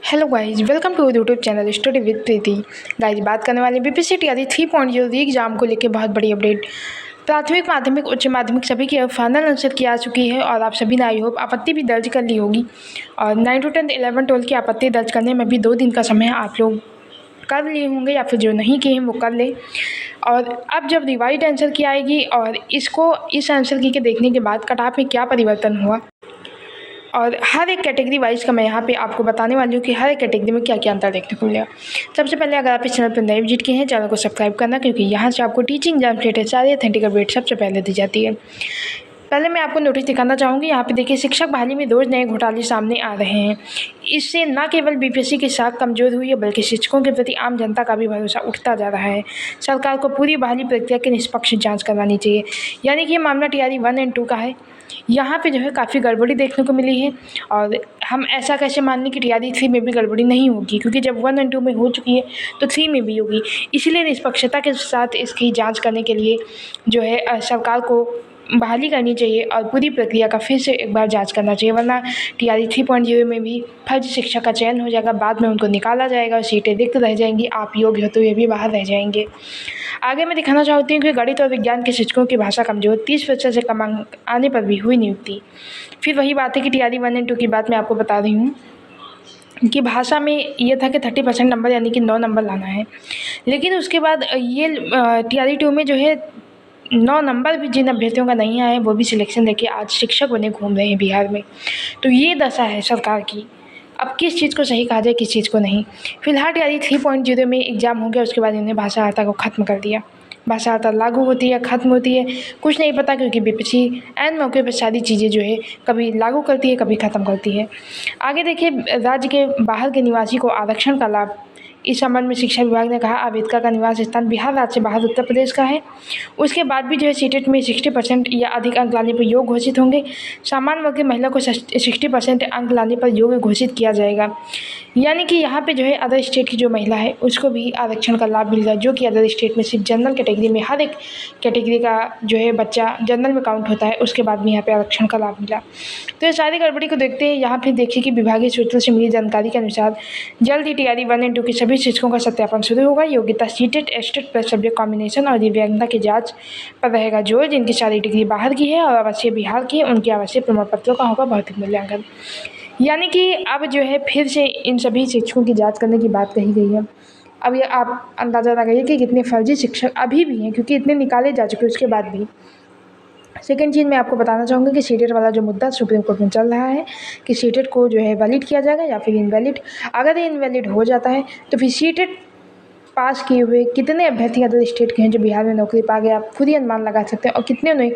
Hello guys, welcome to YouTube channel study with Preeti. Guys, बात करने वाले बीपीएससी टीआरई 3.0 री एग्जाम को लेकर बहुत बड़ी अपडेट। प्राथमिक, माध्यमिक, उच्च माध्यमिक सभी की फाइनल आंसर की आ चुकी है और आप सभी ने आई होप आपत्ति भी दर्ज कर ली होगी। और 9 to 10 11 12 की आपत्ति दर्ज करने में भी 2 दिन का समय आप लोग कर लिए होंगे, या फिर जो नहीं किए हैं वो कर लें। और अब जब रिवाइज आंसर की आएगी और इस आंसर की के देखने के बाद कट ऑफ में क्या परिवर्तन हुआ, और हर एक कैटेगरी वाइज का मैं यहाँ पे आपको बताने वाली हूँ कि हर एक कैटेगरी में क्या क्या अंतर देखने को मिलेगा। सबसे पहले अगर आप इस चैनल पर नए विजिट किए हैं, चैनल को सब्सक्राइब करना, क्योंकि यहाँ से आपको टीचिंग एग्जाम रिलेटेड सारी ऑथेंटिक अपडेट सबसे पहले दी जाती है। पहले मैं आपको नोटिस दिखाना चाहूँगी। यहाँ पे देखिए, शिक्षक बहाली में रोज़ नए घोटाले सामने आ रहे हैं। इससे न केवल बीपीएससी की साख कमज़ोर हुई है, बल्कि शिक्षकों के प्रति आम जनता का भी भरोसा उठता जा रहा है। सरकार को पूरी बहाली प्रक्रिया की निष्पक्ष जाँच करवानी चाहिए। यानी कि ये मामला टीआरई 1 और 2 का है। यहाँ पे जो है काफ़ी गड़बड़ी देखने को मिली है, और हम ऐसा कैसे मान लें कि टीआरई 3 में भी गड़बड़ी नहीं होगी, क्योंकि जब 1 और 2 में हो चुकी है तो 3 में भी होगी। इसलिए निष्पक्षता के साथ इसकी जांच करने के लिए जो है सरकार को बहाली करनी चाहिए और पूरी प्रक्रिया का फिर से एक बार जांच करना चाहिए, वरना टीआरई 3.0 में भी फर्जी शिक्षक का चयन हो जाएगा, बाद में उनको निकाला जाएगा और सीटें रिक्त रह जाएंगी, आप योग्य होते हुए भी बाहर रह जाएंगे। आगे मैं दिखाना चाहती हूँ कि गणित और विज्ञान के शिक्षकों की भाषा कमजोर, 30% से कम अंक आने पर भी हुई नियुक्ति। फिर वही बात है कि टीआरई 1 और 2 की बात मैं आपको बता रही हूँ कि भाषा में ये था कि 30% नंबर यानी कि 9 नंबर लाना है, लेकिन उसके बाद ये टीआरई 2 में जो है 9 नंबर भी जिन अभ्यर्थियों का नहीं आए वो भी सिलेक्शन देके आज शिक्षक बने घूम रहे हैं बिहार में। तो ये दशा है सरकार की। अब किस चीज़ को सही कहा जाए, किस चीज़ को नहीं। फिलहाल टीआरई 3.0 में एग्ज़ाम हो गया, उसके बाद इन्होंने भाषा वार्ता को ख़त्म कर दिया। भाषा वार्ता लागू होती है, ख़त्म होती है, कुछ नहीं पता, क्योंकि बीपीएससी एन मौके पर सारी चीज़ें जो है कभी लागू करती है, कभी ख़त्म करती है। आगे देखिए, राज्य के बाहर के निवासी को आरक्षण का लाभ। इस संबंध में शिक्षा विभाग ने कहा, आवेदक का निवास स्थान बिहार राज्य से बाहर उत्तर प्रदेश का है, उसके बाद भी जो है सीटेट में 60% या अधिक अंक लाने पर योग्य घोषित होंगे। सामान्य वर्ग की महिला को 60% अंक लाने पर योग्य घोषित किया जाएगा। यानी कि यहाँ पे जो है अदर स्टेट की जो महिला है उसको भी आरक्षण का लाभ मिल रहा है, जो कि अदर स्टेट में सिर्फ जनरल कैटेगरी में हर एक कैटेगरी का जो है बच्चा जनरल में काउंट होता है, उसके बाद भी यहाँ पे आरक्षण का लाभ मिला। तो ये सारी गड़बड़ी को देखते हैं यहाँ फिर देखिए कि विभागीय सूत्रों से मिली जानकारी के अनुसार जल्द ही टीआरई 1 और 2 के सभी शिक्षकों का सत्यापन शुरू होगा। योग्यता CTET, estate plus subject combination और दिव्यांगता की जाँच पर रहेगा जोर। जिनकी सारी डिग्री बाहर की है और अवश्य बिहार की है, उनके अवश्य प्रमाण पत्रों का होगा भौतिक मूल्यांकन। यानी कि अब जो है फिर से इन सभी शिक्षकों की जांच करने की बात कही गई है। अब ये आप अंदाज़ा लगाइए कि कितने फर्जी शिक्षक अभी भी हैं, क्योंकि इतने निकाले जा चुके उसके बाद भी। सेकेंड चीज़ मैं आपको बताना चाहूँगी कि सीटेट वाला जो मुद्दा सुप्रीम कोर्ट में चल रहा है कि सीटेट को जो है वैलिड किया जाएगा या फिर इनवैलिड। अगर ये इनवैलिड हो जाता है तो फिर सीटेट पास किए हुए कितने अभ्यर्थी अदर स्टेट के हैं जो बिहार में नौकरी पा गए, आप खुद ही अनुमान लगा सकते हैं, और कितने ने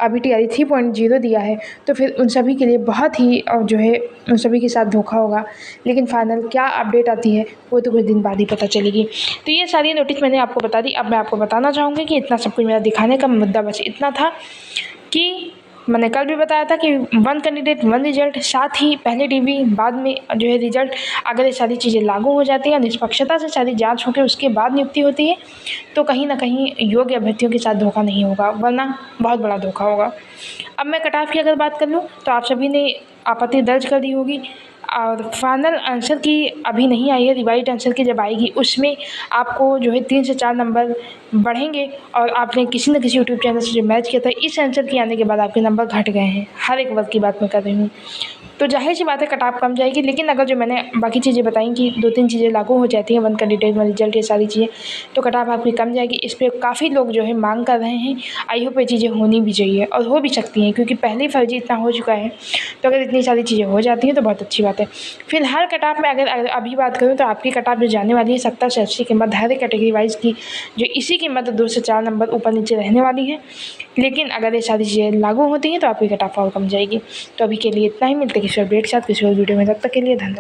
अभी टीआरई 3.0 दिया है, तो फिर उन सभी के लिए बहुत ही जो है उन सभी के साथ धोखा होगा। लेकिन फाइनल क्या अपडेट आती है वो तो कुछ दिन बाद ही पता चलेगी। तो ये सारी नोटिस मैंने आपको बता दी। अब मैं आपको बताना चाहूँगी कि इतना सब कुछ मेरा दिखाने का मुद्दा बस इतना था कि मैंने कल भी बताया था कि 1 कैंडिडेट 1 रिजल्ट, साथ ही पहले टीवी बाद में जो है रिजल्ट। अगर ये सारी चीज़ें लागू हो जाती हैं, निष्पक्षता से सारी जांच होकर उसके बाद नियुक्ति होती है, तो कहीं ना कहीं योग्य अभ्यर्थियों के साथ धोखा नहीं होगा, वरना बहुत बड़ा धोखा होगा। अब मैं कट ऑफ की अगर बात कर लूँ तो आप सभी ने आपत्ति दर्ज कर दी होगी, और फाइनल आंसर की अभी नहीं आई है। रिवाइज आंसर की जब आएगी उसमें आपको जो है 3 से 4 नंबर बढ़ेंगे, और आपने किसी न किसी यूट्यूब चैनल से जो मैच किया था, इस आंसर के आने के बाद आपके नंबर घट गए हैं। हर एक वर्ग की बात मैं कर रही हूँ, तो जाहिर सी बात है कट ऑफ कम जाएगी। लेकिन अगर जो मैंने बाकी चीज़ें बताई कि 2-3 चीज़ें लागू हो जाती हैं, 1 कैंडिडेट 1 रिजल्ट, ये सारी चीज़ें, तो कट ऑफ आपकी कम जाएगी। इस पर काफ़ी लोग जो है मांग कर रहे हैं। आई होप ये चीज़ें होनी भी चाहिए और हो भी सकती हैं, क्योंकि पहले ही फर्जी इतना हो चुका है, तो अगर इतनी सारी चीज़ें हो जाती हैं तो बहुत अच्छी बात है। फिलहाल कट ऑफ में अगर अभी बात करूँ तो आपकी कट ऑफ जो जाने वाली है 70 से 80 कीमत, हर एक कैटेगरी वाइज की जो इसी कीमत 2 से 4 नंबर ऊपर नीचे रहने वाली है। लेकिन अगर ये सारी चीज़ें लागू होती हैं तो आपकी कट ऑफ और कम जाएगी। तो अभी के लिए इतना ही, मिलते किसी अपडेट के साथ किसी और वीडियो में। तब तक के लिए धन्यवाद।